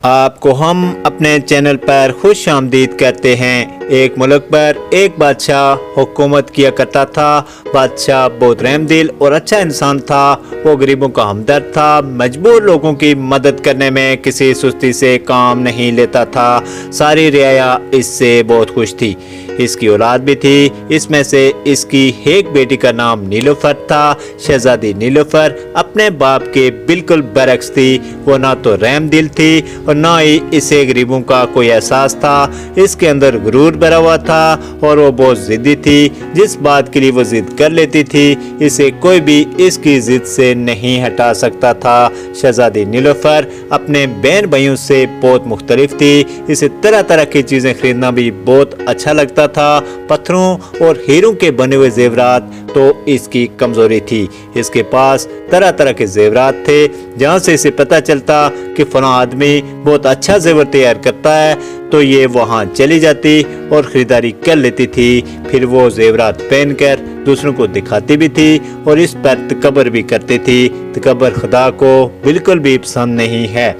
آپ کو ہم اپنے چینل پر خوش آمدید کرتے ہیں۔ ایک ملک پر ایک بادشاہ حکومت کیا کرتا تھا۔ بادشاہ بہت رحم دل اور اچھا انسان تھا۔ وہ غریبوں کا ہمدرد تھا، مجبور لوگوں کی مدد کرنے میں کسی سستی سے کام نہیں لیتا تھا۔ ساری رعایا اس سے بہت خوش تھی۔ اس کی اولاد بھی تھی، اس میں سے اس کی ایک بیٹی کا نام نیلوفر تھا۔ شہزادی نیلوفر اپنے باپ کے بالکل برعکس تھی۔ وہ نہ تو رحم دل تھی اور نہ ہی اسے غریبوں کا کوئی احساس تھا۔ اس کے اندر غرور بھرا ہوا تھا اور وہ بہت ضدی تھی۔ جس بات کے لیے وہ ضد کر لیتی تھی اسے کوئی بھی اس کی ضد سے نہیں ہٹا سکتا تھا۔ شہزادی نیلوفر اپنے بہن بھائیوں سے بہت مختلف تھی۔ اسے طرح طرح کی چیزیں خریدنا بھی بہت اچھا لگتا تھا۔ پتھروں اور ہیروں کے بنے ہوئے زیورات تو اس کی کمزوری تھی۔ اس کے پاس طرح طرح کے زیورات تھے، جہاں سے اسے پتہ چلتا کہ فلاں آدمی بہت اچھا زیور تیار کرتا ہے تو یہ وہاں چلی جاتی اور خریداری کر لیتی تھی۔ پھر وہ زیورات پہن کر دوسروں کو دکھاتی بھی تھی اور اس پر تکبر بھی کرتی تھی۔ تکبر خدا کو بالکل بھی پسند نہیں ہے۔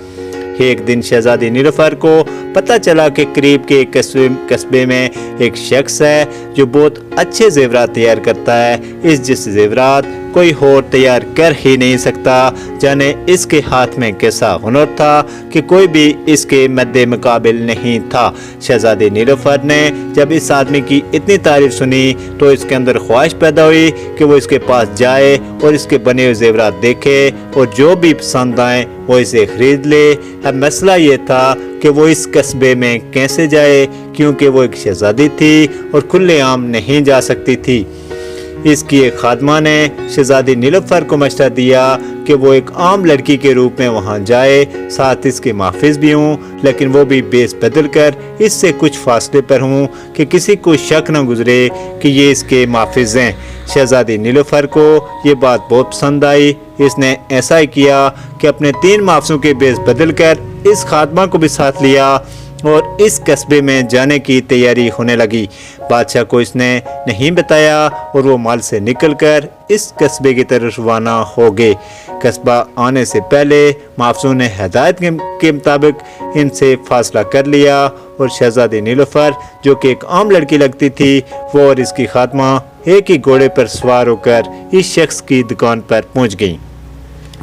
ایک دن شہزادی نیلوفر کو پتہ چلا کہ قریب کے ایک قصبے میں ایک شخص ہے جو بہت اچھے زیورات تیار کرتا ہے۔ اس جس زیورات کوئی اور تیار کر ہی نہیں سکتا۔ جانے اس کے ہاتھ میں کیسا ہنر تھا کہ کوئی بھی اس کے مد مقابل نہیں تھا۔ شہزادی نیلوفر نے جب اس آدمی کی اتنی تعریف سنی تو اس کے اندر خواہش پیدا ہوئی کہ وہ اس کے پاس جائے اور اس کے بنے ہوئے زیورات دیکھے اور جو بھی پسند آئے وہ اسے خرید لے۔ اب مسئلہ یہ تھا کہ وہ اس قصبے میں کیسے جائے، کیونکہ وہ ایک شہزادی تھی اور کھلے عام نہیں جا سکتی تھی۔ اس کی ایک خادمہ نے شہزادی نیلوفر کو مشورہ دیا کہ وہ ایک عام لڑکی کے روپ میں وہاں جائے، ساتھ اس کے محافظ بھی ہوں، لیکن وہ بھی بیس بدل کر اس سے کچھ فاصلے پر ہوں کہ کسی کو شک نہ گزرے کہ یہ اس کے محافظ ہیں۔ شہزادی نیلوفر کو یہ بات بہت پسند آئی۔ اس نے ایسا ہی کیا کہ اپنے 3 محافظوں کے بیس بدل کر اس خادمہ کو بھی ساتھ لیا اور اس قصبے میں جانے کی تیاری ہونے لگی۔ بادشاہ کو اس نے نہیں بتایا اور وہ مال سے نکل کر اس قصبے کی طرف روانہ ہو گئے۔ قصبہ آنے سے پہلے محافظوں نے ہدایت کے مطابق ان سے فاصلہ کر لیا اور شہزادی نیلوفر جو کہ ایک عام لڑکی لگتی تھی، وہ اور اس کی خادمہ ایک ہی گھوڑے پر سوار ہو کر اس شخص کی دکان پر پہنچ گئیں۔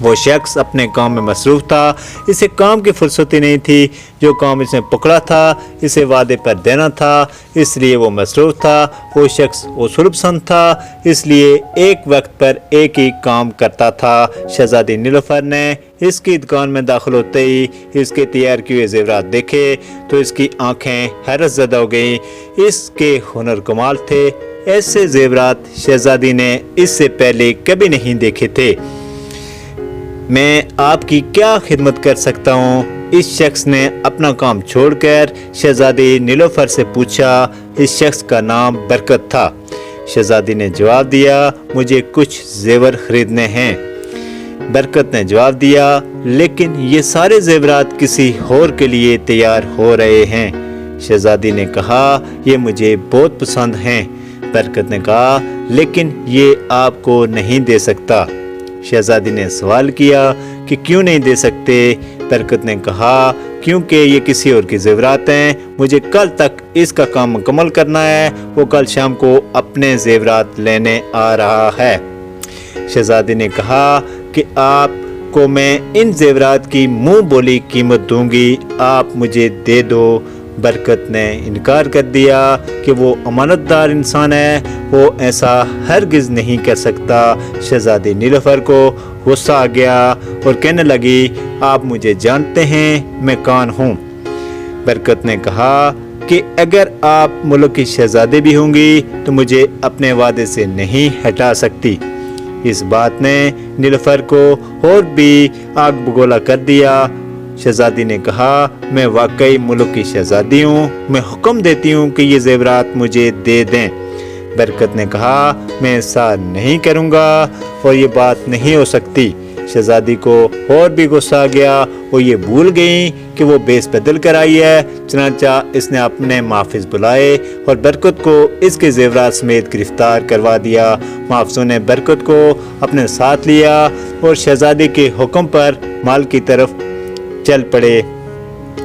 وہ شخص اپنے کام میں مصروف تھا، اسے کام کی فرصت ہی نہیں تھی۔ جو کام اس نے پکڑا تھا اسے وعدے پر دینا تھا، اس لیے وہ مصروف تھا۔ وہ شخص اصول پسند تھا، اس لیے ایک وقت پر ایک ہی کام کرتا تھا۔ شہزادی نیلوفر نے اس کی دکان میں داخل ہوتے ہی اس کے تیار کیے ہوئے زیورات دیکھے تو اس کی آنکھیں حیرت زدہ ہو گئیں۔ اس کے ہنر کمال تھے۔ ایسے زیورات شہزادی نے اس سے پہلے کبھی نہیں دیکھے تھے۔ میں آپ کی کیا خدمت کر سکتا ہوں؟ اس شخص نے اپنا کام چھوڑ کر شہزادی نیلوفر سے پوچھا۔ اس شخص کا نام برکت تھا۔ شہزادی نے جواب دیا، مجھے کچھ زیور خریدنے ہیں۔ برکت نے جواب دیا، لیکن یہ سارے زیورات کسی اور کے لیے تیار ہو رہے ہیں۔ شہزادی نے کہا، یہ مجھے بہت پسند ہیں۔ برکت نے کہا، لیکن یہ آپ کو نہیں دے سکتا۔ شہزادی نے سوال کیا کہ کیوں نہیں دے سکتے؟ برکت نے کہا، کیونکہ یہ کسی اور کے زیورات ہیں، مجھے کل تک اس کا کام مکمل کرنا ہے۔ وہ کل شام کو اپنے زیورات لینے آ رہا ہے۔ شہزادی نے کہا کہ آپ کو میں ان زیورات کی منہ بولی قیمت دوں گی، آپ مجھے دے دو۔ برکت نے انکار کر دیا کہ وہ امانت دار انسان ہے، وہ ایسا ہرگز نہیں کر سکتا۔ شہزادی نیلوفر کو غصہ آ گیا اور کہنے لگی، آپ مجھے جانتے ہیں، میں کون ہوں؟ برکت نے کہا کہ اگر آپ ملک کی شہزادی بھی ہوں گی تو مجھے اپنے وعدے سے نہیں ہٹا سکتی۔ اس بات نے نیلوفر کو اور بھی آگ بگولا کر دیا۔ شہزادی نے کہا، میں واقعی ملک کی شہزادی ہوں، میں حکم دیتی ہوں کہ یہ زیورات مجھے دے دیں۔ برکت نے کہا، میں ایسا نہیں کروں گا اور یہ بات نہیں ہو سکتی۔ شہزادی کو اور بھی غصہ آ گیا، وہ یہ بھول گئیں کہ وہ بیس بدل کر آئی ہے۔ چنانچہ اس نے اپنے محافظ بلائے اور برکت کو اس کے زیورات سمیت گرفتار کروا دیا۔ محافظوں نے برکت کو اپنے ساتھ لیا اور شہزادی کے حکم پر مال کی طرف چل پڑے۔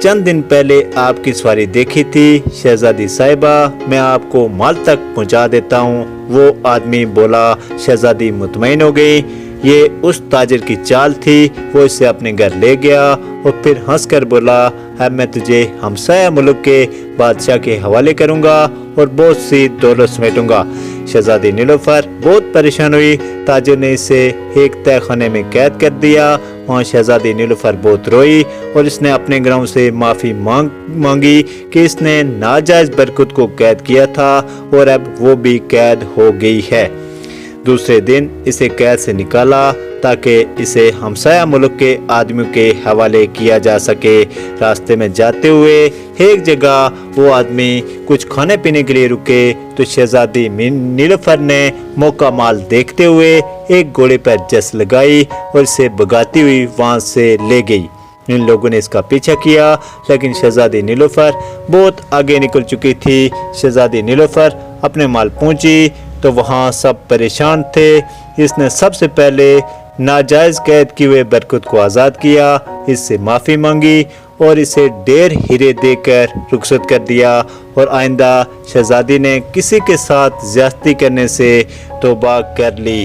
چند دن پہلے آپ کی سواری دیکھی تھی شہزادی صاحبہ، میں آپ کو مال تک پہنچا دیتا ہوں۔ وہ آدمی بولا۔ شہزادی مطمئن ہو گئی۔ یہ اس تاجر کی چال تھی۔ وہ اسے اپنے گھر لے گیا اور پھر ہنس کر بولا، اب میں تجھے ہمسایہ ملک کے بادشاہ کے حوالے کروں گا اور بہت سی دولت سمیٹوں گا۔ شہزادی نیلوفر بہت پریشان ہوئی۔ تاجر نے اسے ایک تہہ خانے میں قید کر دیا۔ وہاں شہزادی نیلوفر بہت روئی اور اس نے اپنے گھروں سے معافی مانگی کہ اس نے ناجائز برکت کو قید کیا تھا اور اب وہ بھی قید ہو گئی ہے۔ دوسرے دن اسے قید سے نکالا تاکہ اسے ہمسایہ ملک کے آدمیوں کے حوالے کیا جا سکے۔ راستے میں جاتے ہوئے ایک جگہ وہ آدمی کچھ کھانے پینے کے لیے رکے تو شہزادی نیلوفر نے موقع مال دیکھتے ہوئے ایک گھوڑے پر جس لگائی اور اسے بھگاتی ہوئی وہاں سے لے گئی۔ ان لوگوں نے اس کا پیچھا کیا لیکن شہزادی نیلوفر بہت آگے نکل چکی تھی۔ شہزادی نیلوفر اپنے مال پہنچی تو وہاں سب پریشان تھے۔ اس نے سب سے پہلے ناجائز قید کیے ہوئے برکت کو آزاد کیا، اس سے معافی مانگی اور اسے ڈھیر ہیرے دے کر رخصت کر دیا، اور آئندہ شہزادی نے کسی کے ساتھ زیادتی کرنے سے توبہ کر لی۔